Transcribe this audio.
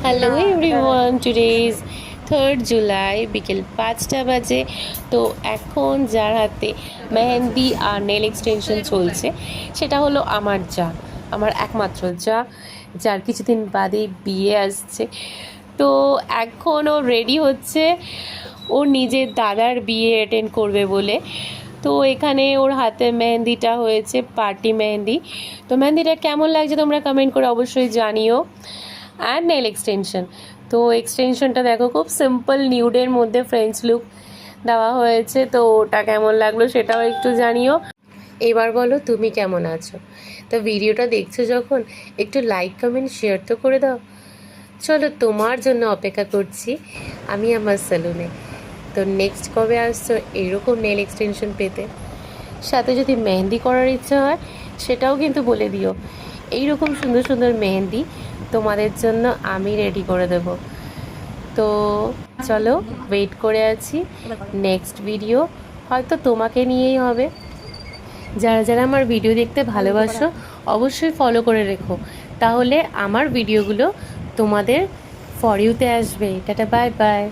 Hello everyone, today is 3rd July, বিকেল 5টা বাজে। তো এখন যার হাতে মেহেন্দি আর নেল এক্সটেনশন চলছে সেটা হলো আমার একমাত্র যার কিছুদিন বাদেই বিয়ে আসছে। তো এখন ও রেডি হচ্ছে ওর নিজের দাদার বিয়ে অ্যাটেন্ড করবে বলে। তো এখানে ওর হাতে মেহেন্দিটা হয়েছে পার্টি মেহেন্দি। তো মেহেন্দিটা কেমন লাগছে তোমরা কমেন্ট করে অবশ্যই জানিও। আর নেল এক্সটেনশন, তো এক্সটেনশনটা দেখো খুব সিম্পল নিউডের মধ্যে ফ্রেঞ্চ লুক দেওয়া হয়েছে। তো ওটা কেমন লাগলো সেটাও একটু জানিও। এবার বলো তুমি কেমন আছো। তো ভিডিওটা দেখছো যখন একটু লাইক কমেন্ট শেয়ার তো করে দাও। চলো তোমার জন্য অপেক্ষা করছি আমি আমার সেলুনে। তো নেক্সট কবে আসছো এরকম নেল এক্সটেনশন পেতে, সাথে যদি মেহেন্দি করার ইচ্ছা হয় সেটাও কিন্তু বলে দিও। এইরকম সুন্দর সুন্দর মেহেন্দি তোমাদের জন্য আমি রেডি করে দেব। তো চলো ওয়েট করে আছি নেক্সট ভিডিও, হয়তো তোমাকে নিয়েই হবে। যারা যারা আমার ভিডিও দেখতে ভালোবাসো অবশ্যই ফলো করে রেখো, তাহলে আমার ভিডিওগুলো তোমাদের ফর ইউতে আসবে। Tata, bye bye.